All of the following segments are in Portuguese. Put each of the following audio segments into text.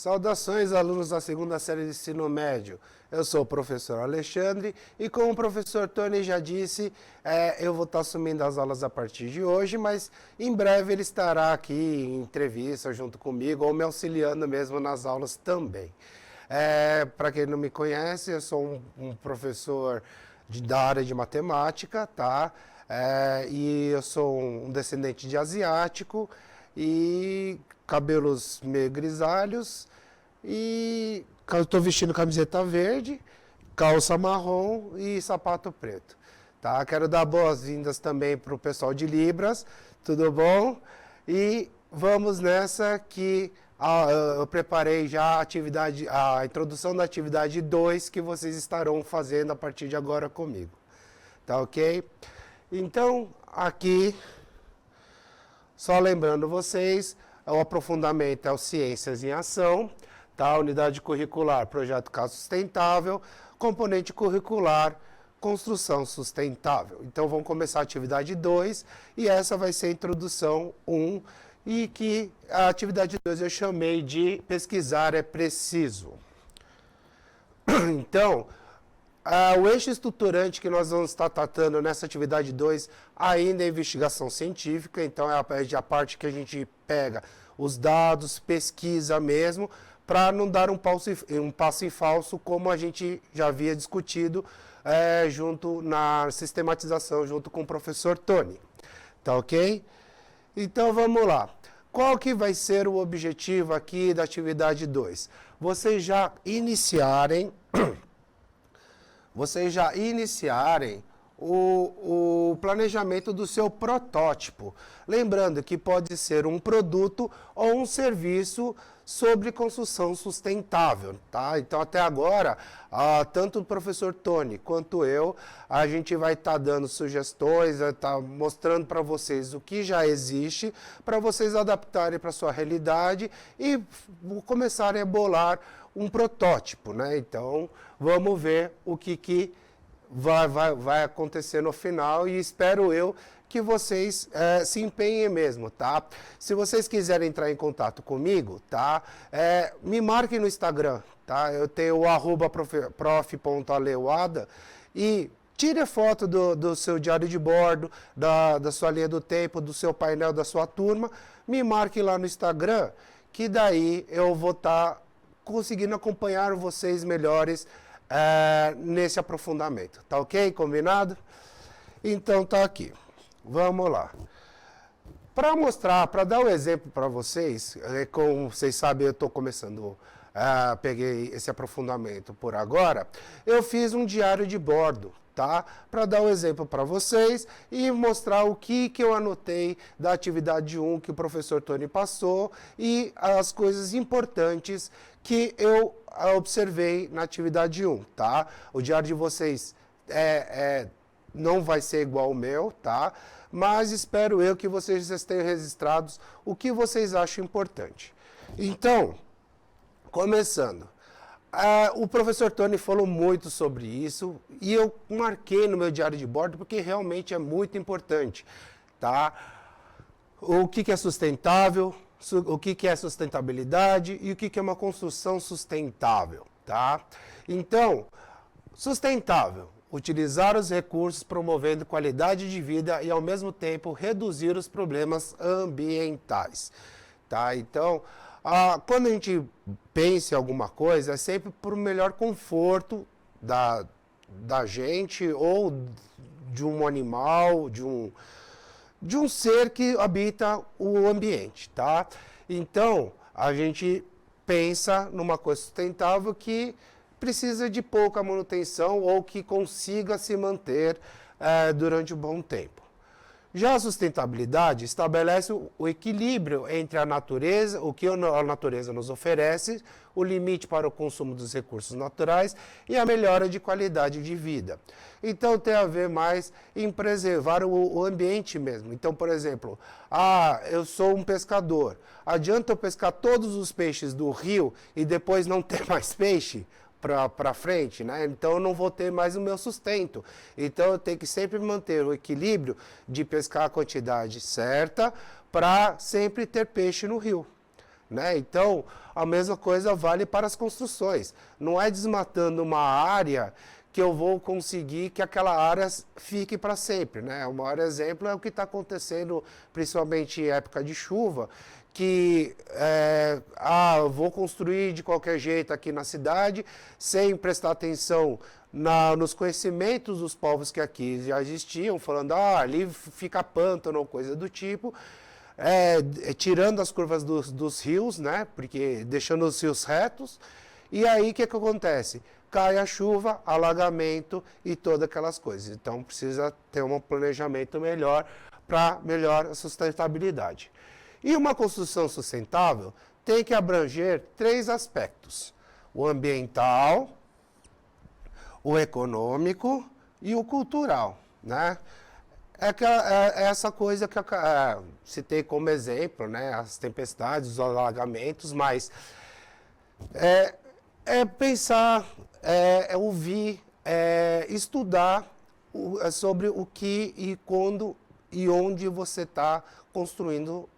Saudações, alunos da segunda série de ensino médio. Eu sou o professor Alexandre e, como o professor Tony já disse, eu vou estar assumindo as aulas a partir de hoje, mas em breve ele estará aqui em entrevista junto comigo ou me auxiliando mesmo nas aulas também. Para quem não me conhece, eu sou um professor da área de matemática, tá? E eu sou um descendente de asiático e cabelos meio grisalhos e estou vestindo camiseta verde, calça marrom e sapato preto. Tá? Quero dar boas-vindas também para o pessoal de Libras, tudo bom? E vamos nessa que eu preparei já a introdução da atividade 2 que vocês estarão fazendo a partir de agora comigo. Tá ok? Então, aqui, só lembrando vocês, o aprofundamento é o Ciências em Ação, tá? Unidade curricular, Projeto Casa Sustentável, componente curricular, Construção Sustentável. Então, vamos começar a atividade 2 e essa vai ser a introdução 1 e que a atividade 2 eu chamei de Pesquisar é Preciso. Então, o eixo estruturante que nós vamos estar tratando nessa atividade 2 ainda é investigação científica, então é a parte que a gente pega os dados, pesquisa mesmo, para não dar um passo em falso, como a gente já havia discutido junto na sistematização, junto com o professor Tony. Tá ok? Então vamos lá. Qual que vai ser o objetivo aqui da atividade 2? Vocês já iniciarem o planejamento do seu protótipo. Lembrando que pode ser um produto ou um serviço sobre construção sustentável, tá? Então, até agora, tanto o professor Tony quanto eu, a gente vai estar dando sugestões, tá mostrando para vocês o que já existe, para vocês adaptarem para a sua realidade e começarem a bolar um protótipo, né? Então, vamos ver o que vai acontecer no final e espero eu que vocês se empenhem mesmo, tá? Se vocês quiserem entrar em contato comigo, tá? Me marquem no Instagram, tá? Eu tenho o @prof.aleuada e tire a foto do seu diário de bordo, da sua linha do tempo, do seu painel da sua turma, me marquem lá no Instagram, que daí eu vou estar conseguindo acompanhar vocês melhores nesse aprofundamento. Tá ok? Combinado? Então tá aqui. Vamos lá. Para mostrar, para dar um exemplo para vocês, como vocês sabem, eu estou começando, peguei esse aprofundamento por agora, eu fiz um diário de bordo, tá? Para dar um exemplo para vocês e mostrar o que eu anotei da atividade 1 que o professor Tony passou e as coisas importantes que eu observei na atividade 1, tá? O diário de vocês não vai ser igual ao meu, tá? Mas espero eu que vocês tenham registrados o que vocês acham importante. Então, começando. O professor Tony falou muito sobre isso e eu marquei no meu diário de bordo porque realmente é muito importante, tá? O que é sustentável, o que é sustentabilidade e o que é uma construção sustentável, tá? Então, sustentável, utilizar os recursos promovendo qualidade de vida e ao mesmo tempo reduzir os problemas ambientais, tá? Então, quando a gente pensa em alguma coisa, é sempre por melhor conforto da gente ou de um animal, de um ser que habita o ambiente, tá? Então, a gente pensa numa coisa sustentável que precisa de pouca manutenção ou que consiga se manter durante um bom tempo. Já a sustentabilidade estabelece o equilíbrio entre a natureza, o que a natureza nos oferece, o limite para o consumo dos recursos naturais e a melhora de qualidade de vida. Então, tem a ver mais em preservar o ambiente mesmo. Então, por exemplo, eu sou um pescador. Adianta eu pescar todos os peixes do rio e depois não ter mais peixe? Para frente, né? Então eu não vou ter mais o meu sustento. Então eu tenho que sempre manter o equilíbrio de pescar a quantidade certa para sempre ter peixe no rio. né? Então, a mesma coisa vale para as construções. Não é desmatando uma área que eu vou conseguir que aquela área fique para sempre, né? O maior exemplo é o que está acontecendo, principalmente em época de chuva, que eu vou construir de qualquer jeito aqui na cidade, sem prestar atenção nos conhecimentos dos povos que aqui já existiam, falando, ali fica pântano ou coisa do tipo, tirando as curvas dos rios, né? Porque deixando os rios retos. E aí o que acontece? Cai a chuva, alagamento e todas aquelas coisas. Então precisa ter um planejamento melhor para melhor a sustentabilidade. E uma construção sustentável tem que abranger 3 aspectos: o ambiental, o econômico e o cultural, né? É essa coisa que eu citei como exemplo, né? As tempestades, os alagamentos, mas pensar, ouvir, estudar sobre o que e quando e onde você está construindo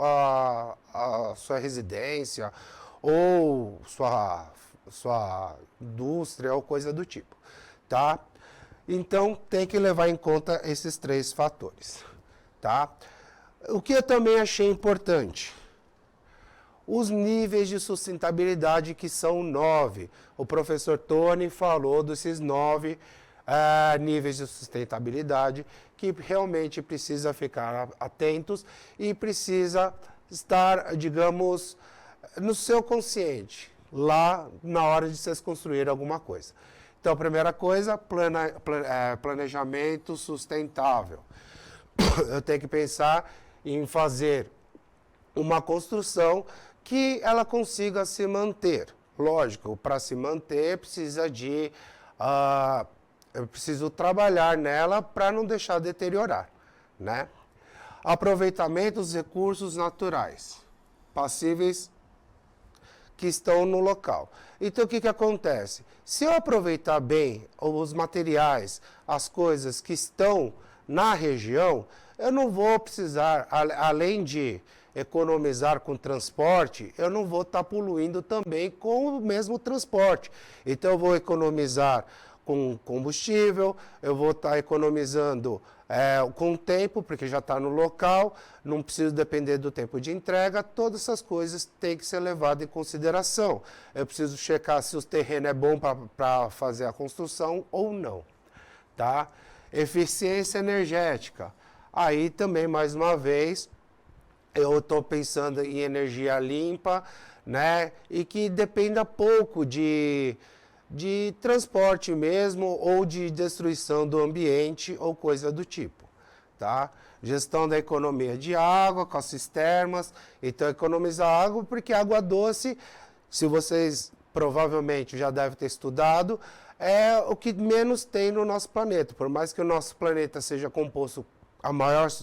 a sua residência ou sua indústria ou coisa do tipo, tá? Então, tem que levar em conta esses 3 fatores, tá? O que eu também achei importante, os níveis de sustentabilidade, que são 9. O professor Tony falou desses 9 níveis de sustentabilidade que realmente precisa ficar atentos e precisa estar, digamos, no seu consciente, lá na hora de vocês construir alguma coisa. Então, a primeira coisa, planejamento sustentável. Eu tenho que pensar em fazer uma construção que ela consiga se manter. Lógico, para se manter precisa eu preciso trabalhar nela para não deixar deteriorar, né? Aproveitamento dos recursos naturais passíveis que estão no local. Então, o que acontece? Se eu aproveitar bem os materiais, as coisas que estão na região, eu não vou precisar, além de economizar com transporte, eu não vou estar poluindo também com o mesmo transporte. Então, eu vou economizar com combustível, eu vou estar economizando com tempo, porque já está no local, não preciso depender do tempo de entrega, todas essas coisas têm que ser levadas em consideração. Eu preciso checar se o terreno é bom para fazer a construção ou não, tá? Eficiência energética. Aí também, mais uma vez, eu estou pensando em energia limpa, né? E que dependa pouco de transporte mesmo ou de destruição do ambiente ou coisa do tipo, tá? Gestão da economia de água com as cisternas. Então, economizar água, porque água doce, se vocês provavelmente já devem ter estudado, é o que menos tem no nosso planeta. Por mais que o nosso planeta seja composto,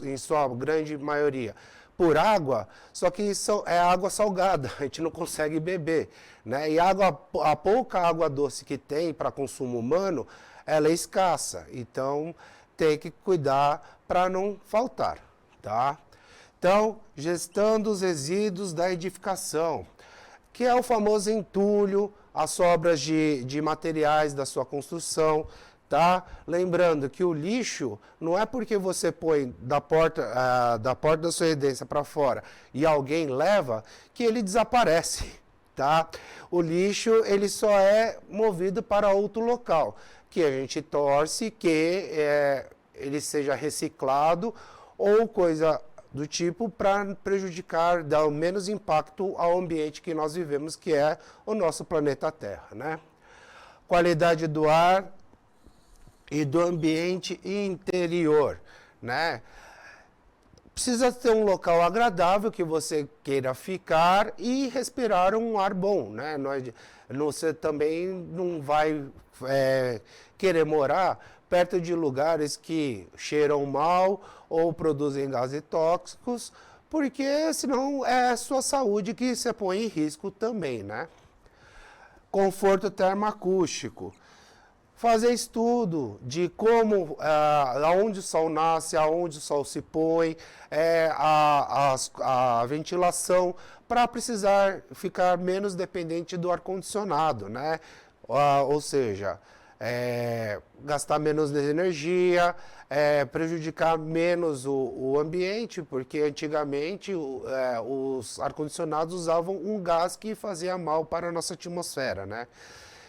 em sua grande maioria, por água, só que isso é água salgada, a gente não consegue beber, né? E a pouca água doce que tem para consumo humano, ela é escassa, então tem que cuidar para não faltar, tá? Então, gestão dos resíduos da edificação, que é o famoso entulho, as sobras de materiais da sua construção, tá? Lembrando que o lixo não é porque você põe da porta da sua residência para fora e alguém leva que ele desaparece, tá? O lixo ele só é movido para outro local, que a gente torce que ele seja reciclado ou coisa do tipo para prejudicar, dar o menos impacto ao ambiente que nós vivemos, que é o nosso planeta Terra, né? Qualidade do ar e do ambiente interior, né? Precisa ter um local agradável que você queira ficar e respirar um ar bom, né? Você também não vai querer morar perto de lugares que cheiram mal ou produzem gases tóxicos, porque senão é a sua saúde que você põe em risco também, né? Conforto termoacústico. fazer estudo de como, aonde o sol nasce, aonde o sol se põe, a ventilação, para precisar ficar menos dependente do ar-condicionado, né? Ou seja, gastar menos energia, prejudicar menos o ambiente, porque antigamente os ar-condicionados usavam um gás que fazia mal para a nossa atmosfera, né?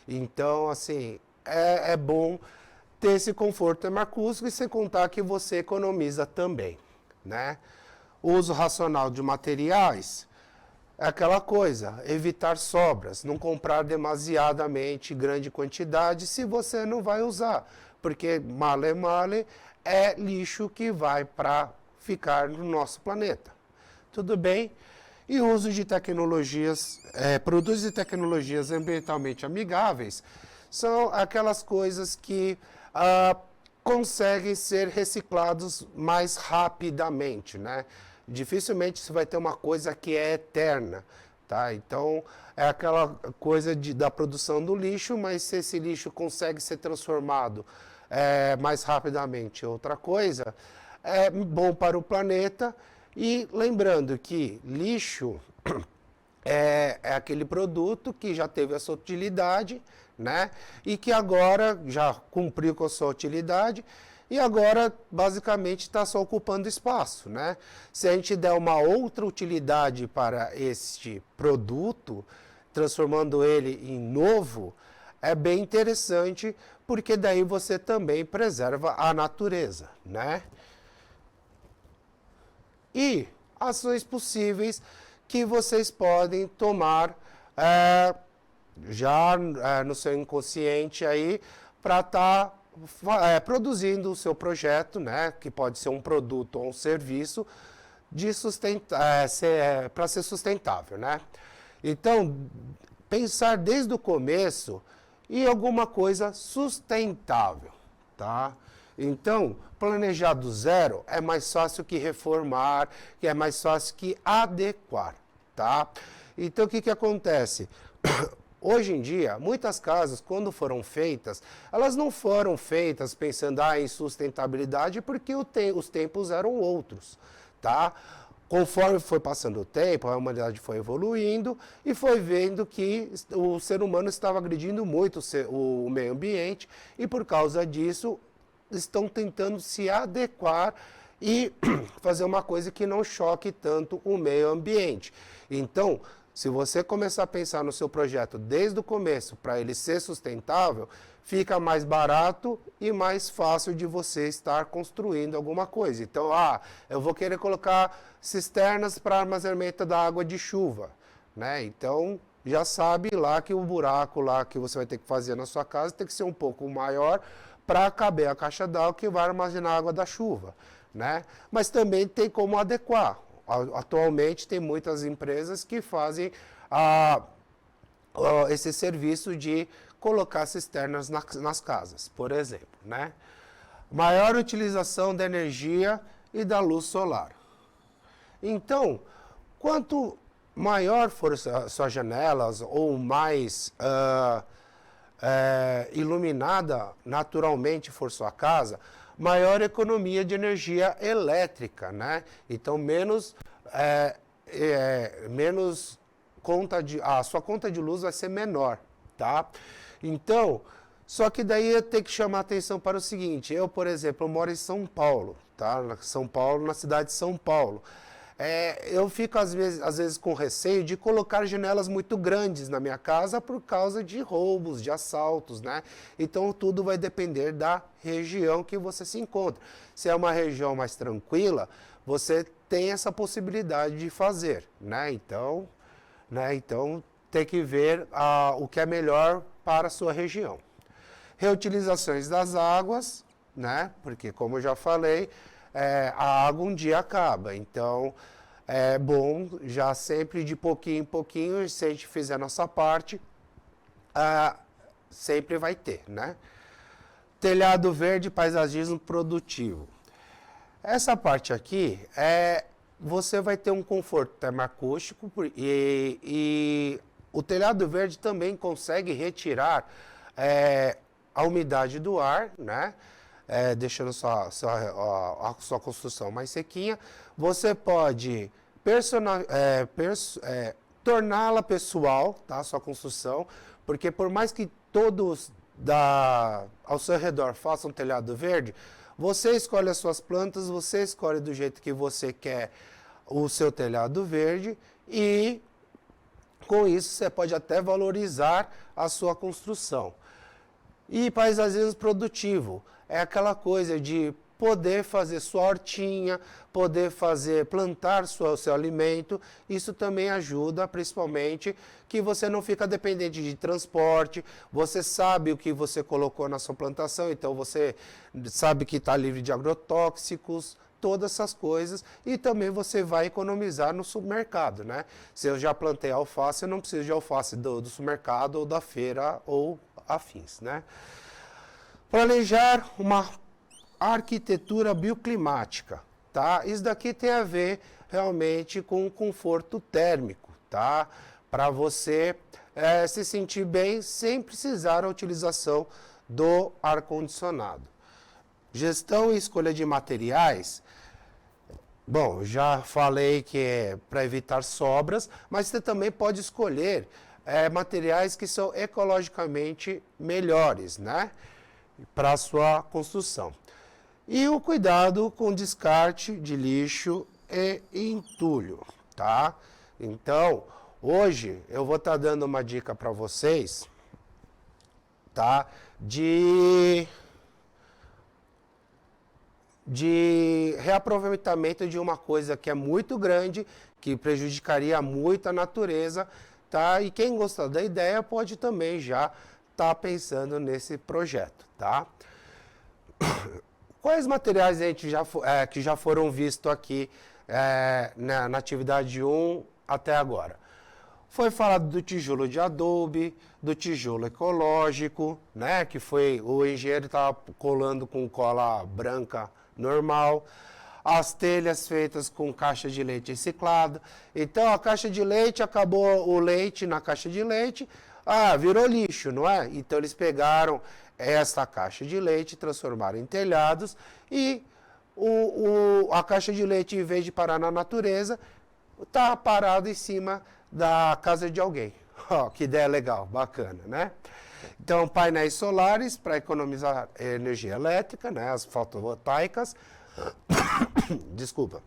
Então, assim, é bom ter esse conforto termoacústico e sem contar que você economiza também, né? O uso racional de materiais é aquela coisa, evitar sobras, não comprar demasiadamente grande quantidade se você não vai usar, porque male é lixo que vai para ficar no nosso planeta. Tudo bem? E o uso de tecnologias, produtos e tecnologias ambientalmente amigáveis são aquelas coisas que conseguem ser reciclados mais rapidamente, né? Dificilmente você vai ter uma coisa que é eterna, tá? Então, é aquela coisa da produção do lixo, mas se esse lixo consegue ser transformado mais rapidamente em outra coisa, é bom para o planeta. E lembrando que lixo é aquele produto que já teve a sua utilidade, né? E que agora já cumpriu com a sua utilidade e agora basicamente está só ocupando espaço, né? Se a gente der uma outra utilidade para este produto, transformando ele em novo, é bem interessante, porque daí você também preserva a natureza, né? E ações possíveis que vocês podem tomar já no seu inconsciente aí para estar produzindo o seu projeto, né, que pode ser um produto ou um serviço para ser sustentável, né? Então, pensar desde o começo em alguma coisa sustentável, tá? Então, planejar do zero é mais fácil que reformar, que é mais fácil que adequar, tá? Então, o que acontece? Hoje em dia, muitas casas, quando foram feitas, elas não foram feitas pensando em sustentabilidade, porque os tempos eram outros, tá? Conforme foi passando o tempo, a humanidade foi evoluindo e foi vendo que o ser humano estava agredindo muito o meio ambiente e, por causa disso, estão tentando se adequar e fazer uma coisa que não choque tanto o meio ambiente. Então, se você começar a pensar no seu projeto desde o começo para ele ser sustentável, fica mais barato e mais fácil de você estar construindo alguma coisa. Então, eu vou querer colocar cisternas para armazenamento da água de chuva, né? Então, já sabe lá que o buraco lá que você vai ter que fazer na sua casa tem que ser um pouco maior para caber a caixa d'água que vai armazenar a água da chuva, né? Mas também tem como adequar. Atualmente tem muitas empresas que fazem esse serviço de colocar cisternas nas casas, por exemplo, né? Maior utilização da energia e da luz solar. Então, quanto maior for suas janelas ou mais iluminada naturalmente for sua casa, maior economia de energia elétrica, né? Então, menos a sua conta de luz vai ser menor, tá? Então, só que daí eu tenho que chamar a atenção para o seguinte, eu, por exemplo, eu moro em São Paulo, tá? São Paulo, na cidade de São Paulo. Eu fico, às vezes, com receio de colocar janelas muito grandes na minha casa por causa de roubos, de assaltos, né? Então, tudo vai depender da região que você se encontra. Se é uma região mais tranquila, você tem essa possibilidade de fazer, né? Então, tem que ver o que é melhor para a sua região. Reutilizações das águas, né? Porque, como eu já falei, a água um dia acaba, então é bom já sempre de pouquinho em pouquinho, se a gente fizer a nossa parte, sempre vai ter, né? Telhado verde, paisagismo produtivo. Essa parte aqui, você vai ter um conforto termoacústico e o telhado verde também consegue retirar a umidade do ar, né? Deixando a sua construção mais sequinha. Você pode torná-la pessoal, tá? A sua construção, porque por mais que todos ao seu redor façam telhado verde, você escolhe as suas plantas, você escolhe do jeito que você quer o seu telhado verde e com isso você pode até valorizar a sua construção. E paisagismo produtivo é aquela coisa de poder fazer sua hortinha, poder plantar seu alimento. Isso também ajuda, principalmente, que você não fica dependente de transporte, você sabe o que você colocou na sua plantação, então você sabe que está livre de agrotóxicos, todas essas coisas, e também você vai economizar no supermercado, né? Se eu já plantei alface, eu não preciso de alface do supermercado ou da feira ou afins, né? Planejar uma arquitetura bioclimática, tá? Isso daqui tem a ver realmente com o conforto térmico, tá? Para você se sentir bem sem precisar da utilização do ar-condicionado. Gestão e escolha de materiais. Bom, já falei que é para evitar sobras, mas você também pode escolher materiais que são ecologicamente melhores, né? Para a sua construção. E o cuidado com descarte de lixo e entulho, tá? Então, hoje eu vou estar dando uma dica para vocês, tá? De reaproveitamento de uma coisa que é muito grande, que prejudicaria muito a natureza, tá? E quem gostar da ideia pode também já estar pensando nesse projeto, tá? Quais materiais a gente que já foram vistos aqui na atividade 1 até agora? Foi falado do tijolo de adobe, do tijolo ecológico, né? Que foi o engenheiro estava colando com cola branca normal, as telhas feitas com caixa de leite reciclado. Então a caixa de leite, acabou o leite na caixa de leite, virou lixo, não é? Então eles pegaram essa caixa de leite, transformaram em telhados e a caixa de leite, em vez de parar na natureza, está parado em cima da casa de alguém. Que ideia legal, bacana, né? Então, painéis solares para economizar energia elétrica, né? As fotovoltaicas. Desculpa.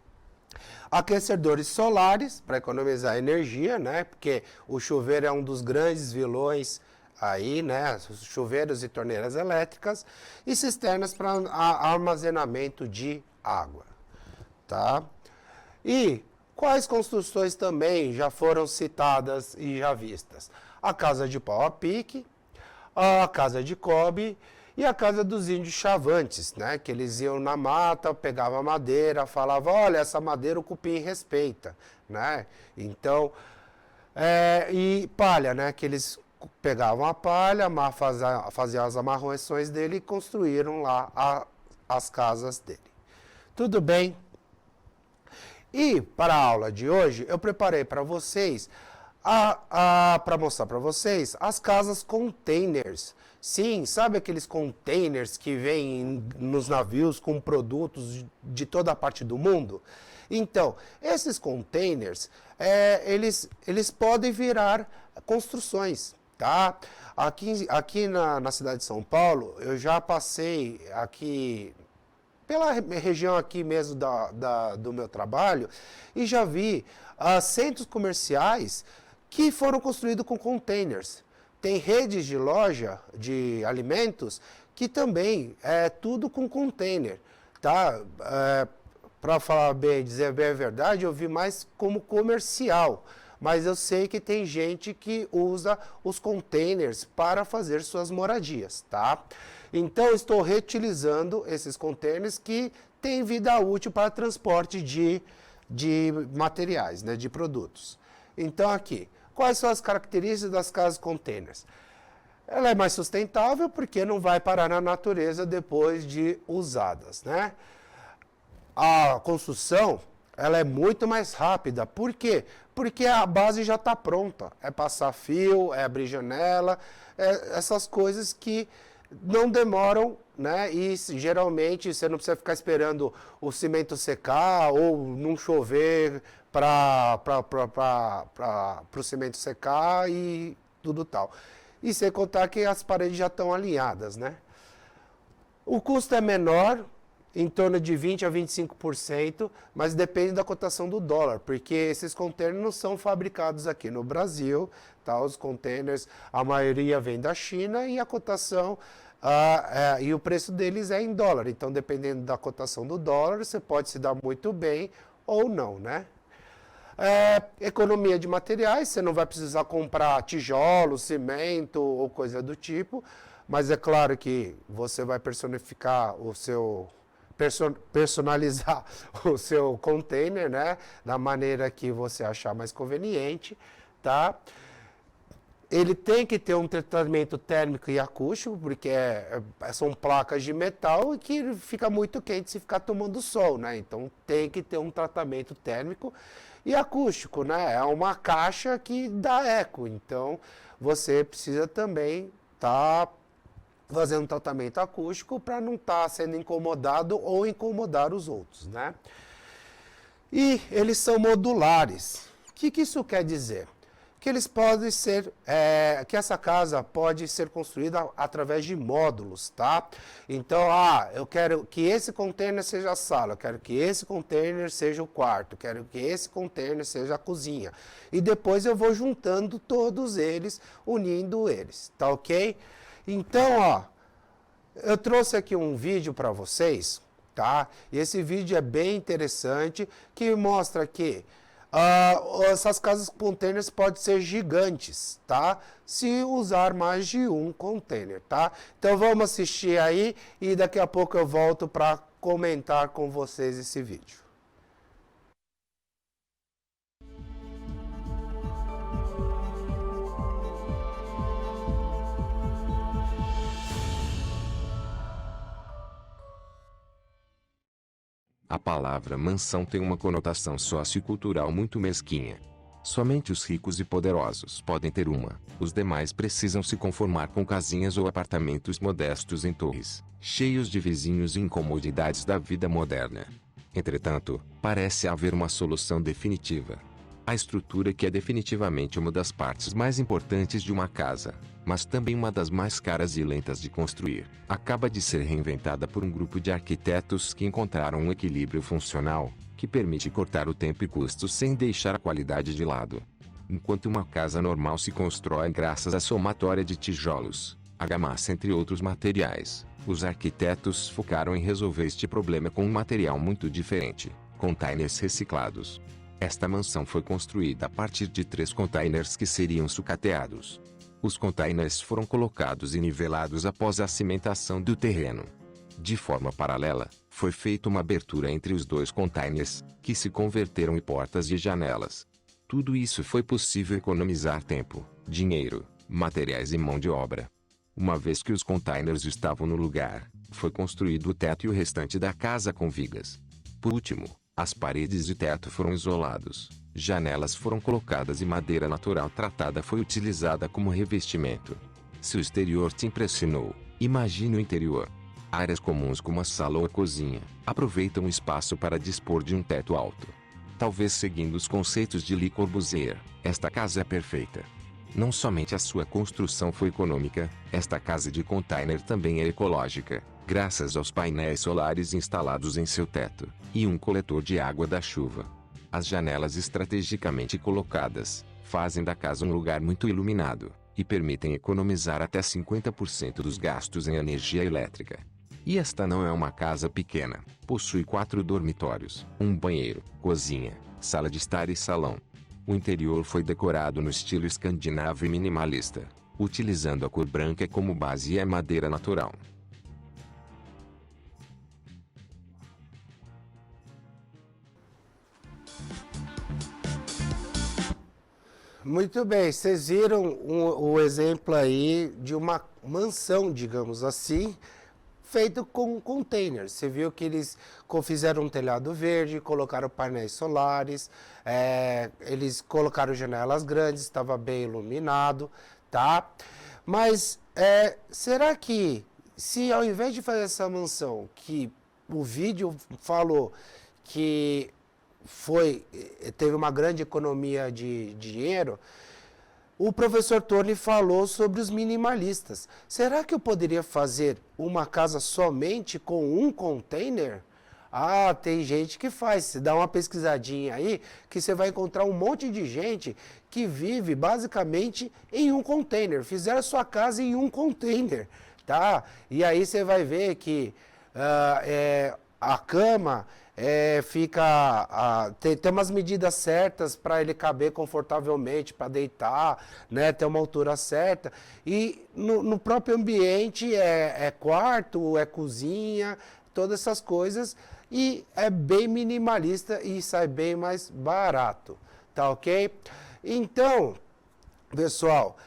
Aquecedores solares para economizar energia, né? Porque o chuveiro é um dos grandes vilões aí, né? Chuveiros e torneiras elétricas e cisternas para armazenamento de água, tá? E quais construções também já foram citadas e já vistas? A casa de pau a pique, a casa de cobre e a casa dos índios chavantes, né? Que eles iam na mata, pegavam madeira, falavam, olha, essa madeira o cupim respeita, né? Então, e palha, né? Que eles pegavam a palha, faziam as amarrações dele e construíram lá as casas dele. Tudo bem? E para a aula de hoje, eu preparei para vocês, para mostrar para vocês, as casas containers. Sim, sabe aqueles containers que vêm nos navios com produtos de toda a parte do mundo? Então, esses containers, eles podem virar construções, tá? Aqui na cidade de São Paulo, eu já passei aqui pela região aqui mesmo do meu trabalho e já vi centros comerciais que foram construídos com containers. Tem redes de loja de alimentos que também é tudo com container, tá? Para falar bem, dizer bem a verdade, eu vi mais como comercial, mas eu sei que tem gente que usa os containers para fazer suas moradias, tá? Então, estou reutilizando esses containers que têm vida útil para transporte de materiais, né, de produtos. Então, aqui, quais são as características das casas containers? Ela é mais sustentável porque não vai parar na natureza depois de usadas, né? A construção, ela é muito mais rápida. Por quê? Porque a base já está pronta. É passar fio, é abrir janela, essas coisas que não demoram, né? E geralmente você não precisa ficar esperando o cimento secar ou não chover para o cimento secar e tudo tal. E sem contar que as paredes já estão alinhadas, né? O custo é menor, em torno de 20 a 25%, mas depende da cotação do dólar, porque esses containers não são fabricados aqui no Brasil, tá? Os containers, a maioria vem da China e a cotação e o preço deles é em dólar. Então, dependendo da cotação do dólar, você pode se dar muito bem ou não, né? Economia de materiais, você não vai precisar comprar tijolo, cimento ou coisa do tipo, mas é claro que você vai personificar o seu personalizar o seu container, né, da maneira que você achar mais conveniente, tá? Ele tem que ter um tratamento térmico e acústico, porque são placas de metal e que fica muito quente se ficar tomando sol, né? Então tem que ter um tratamento térmico e acústico, né? É uma caixa que dá eco, então você precisa também estar fazendo um tratamento acústico para não estar sendo incomodado ou incomodar os outros, né? E eles são modulares. O que isso quer dizer? Que eles podem ser, que essa casa pode ser construída através de módulos, tá? Então, eu quero que esse container seja a sala, eu quero que esse container seja o quarto, eu quero que esse container seja a cozinha. E depois eu vou juntando todos eles, unindo eles, tá ok? Então, eu trouxe aqui um vídeo para vocês, tá? E esse vídeo é bem interessante, que mostra que essas casas containers podem ser gigantes, tá? Se usar mais de um container, tá? Então vamos assistir aí e daqui a pouco eu volto para comentar com vocês esse vídeo. A palavra mansão tem uma conotação sociocultural muito mesquinha. Somente os ricos e poderosos podem ter uma, os demais precisam se conformar com casinhas ou apartamentos modestos em torres, cheios de vizinhos e incomodidades da vida moderna. Entretanto, parece haver uma solução definitiva. A estrutura, que é definitivamente uma das partes mais importantes de uma casa, mas também uma das mais caras e lentas de construir, acaba de ser reinventada por um grupo de arquitetos que encontraram um equilíbrio funcional, que permite cortar o tempo e custos sem deixar a qualidade de lado. Enquanto uma casa normal se constrói graças à somatória de tijolos, argamassa entre outros materiais, os arquitetos focaram em resolver este problema com um material muito diferente: containers reciclados. Esta mansão foi construída a partir de 3 containers que seriam sucateados. Os containers foram colocados e nivelados após a cimentação do terreno. De forma paralela, foi feita uma abertura entre os 2 containers, que se converteram em portas e janelas. Tudo isso foi possível economizar tempo, dinheiro, materiais e mão de obra. Uma vez que os containers estavam no lugar, foi construído o teto e o restante da casa com vigas. Por último, as paredes e teto foram isolados, janelas foram colocadas e madeira natural tratada foi utilizada como revestimento. Se o exterior te impressionou, imagine o interior. Áreas comuns como a sala ou a cozinha aproveitam o espaço para dispor de um teto alto. Talvez seguindo os conceitos de Le Corbusier, esta casa é perfeita. Não somente a sua construção foi econômica, esta casa de container também é ecológica, graças aos painéis solares instalados em seu teto, e um coletor de água da chuva. As janelas estrategicamente colocadas, fazem da casa um lugar muito iluminado, e permitem economizar até 50% dos gastos em energia elétrica. E esta não é uma casa pequena, possui 4 dormitórios, um banheiro, cozinha, sala de estar e salão. O interior foi decorado no estilo escandinavo e minimalista, utilizando a cor branca como base e a madeira natural. Muito bem, vocês viram o exemplo aí de uma mansão, digamos assim, feito com containers. Você viu que eles fizeram um telhado verde, colocaram painéis solares, eles colocaram janelas grandes, estava bem iluminado, tá? Mas será que se ao invés de fazer essa mansão, que o vídeo falou que teve uma grande economia de dinheiro, o professor Tony falou sobre os minimalistas. Será que eu poderia fazer uma casa somente com um container? Ah, tem gente que faz. Você dá uma pesquisadinha aí, que você vai encontrar um monte de gente que vive basicamente em um container. Fizeram a sua casa em um container, tá? E aí você vai ver que a cama tem umas medidas certas para ele caber confortavelmente, para deitar, né? Ter uma altura certa. E no próprio ambiente é quarto, é cozinha, todas essas coisas. E é bem minimalista e sai bem mais barato, tá ok? Então, pessoal,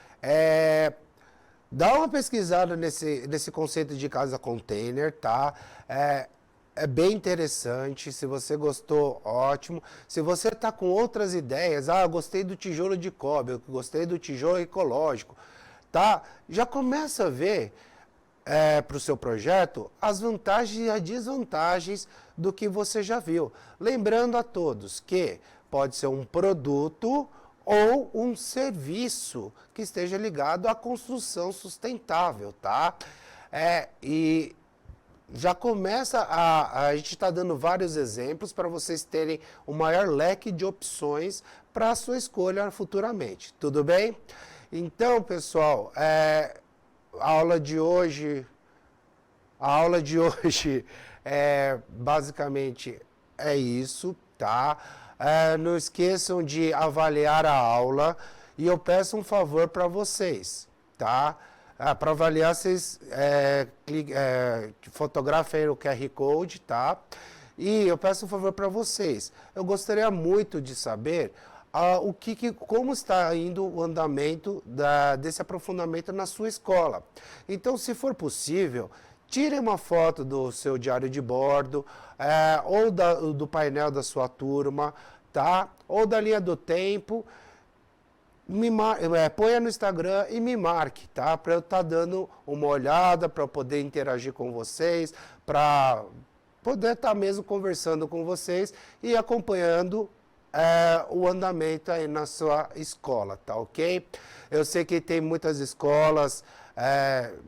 dá uma pesquisada nesse conceito de casa container, tá? É bem interessante. Se você gostou, ótimo. Se você está com outras ideias, eu gostei do tijolo de cobre, eu gostei do tijolo ecológico, tá? Já começa a ver para o seu projeto as vantagens e as desvantagens do que você já viu. Lembrando a todos que pode ser um produto ou um serviço que esteja ligado à construção sustentável, tá? E já começa a gente está dando vários exemplos para vocês terem o maior leque de opções para a sua escolha futuramente. Tudo bem? Então, pessoal, a aula de hoje basicamente é isso, tá? Não esqueçam de avaliar a aula e eu peço um favor para vocês, tá? Para avaliar, vocês fotografem o QR Code, tá? E eu peço um favor para vocês. Eu gostaria muito de saber como está indo o andamento desse aprofundamento na sua escola. Então, se for possível, tire uma foto do seu diário de bordo, ou do painel da sua turma, tá? Ou da linha do tempo. Ponha no Instagram e me marque, tá? Para eu estar dando uma olhada, para eu poder interagir com vocês, para poder estar mesmo conversando com vocês e acompanhando o andamento aí na sua escola, tá ok? Eu sei que tem muitas escolas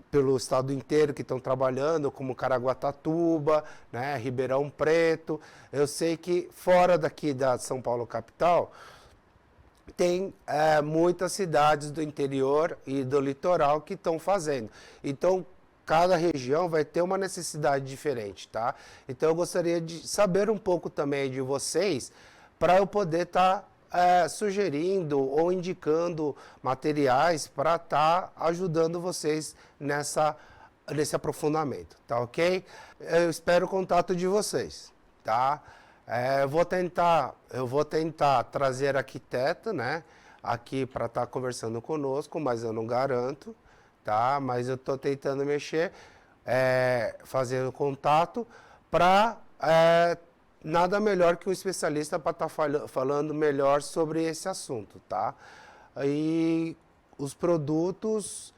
pelo estado inteiro que estão trabalhando, como Caraguatatuba, né, Ribeirão Preto. Eu sei que fora daqui da São Paulo capital, tem muitas cidades do interior e do litoral que estão fazendo. Então, cada região vai ter uma necessidade diferente, tá? Então, eu gostaria de saber um pouco também de vocês, para eu poder estar sugerindo ou indicando materiais para estar ajudando vocês nesse aprofundamento, tá ok? Eu espero o contato de vocês, tá? Eu vou tentar trazer arquiteto, né, aqui para estar conversando conosco, mas eu não garanto, tá? Mas eu estou tentando mexer, fazendo contato para nada melhor que um especialista para estar falando melhor sobre esse assunto, tá? E os produtos,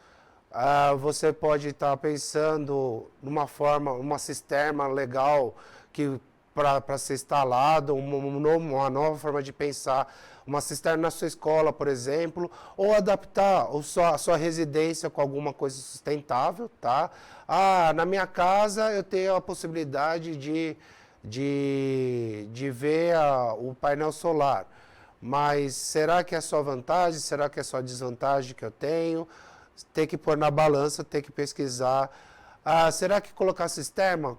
você pode estar pensando uma cisterna legal que para ser instalado, uma nova forma de pensar, uma cisterna na sua escola, por exemplo, ou adaptar a sua residência com alguma coisa sustentável, tá? Na minha casa eu tenho a possibilidade de ver o painel solar, mas será que é só vantagem? Será que é só desvantagem que eu tenho? Tem que pôr na balança, tem que pesquisar. Será que colocar cisterna?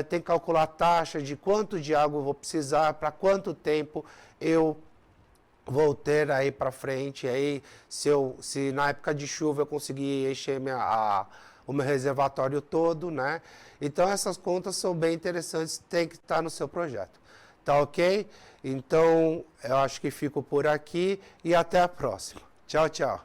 Tem que calcular a taxa de quanto de água eu vou precisar, para quanto tempo eu vou ter aí para frente. Aí, se na época de chuva eu conseguir encher o meu reservatório todo, né? Então, essas contas são bem interessantes, tem que estar no seu projeto. Tá ok? Então, eu acho que fico por aqui e até a próxima. Tchau, tchau.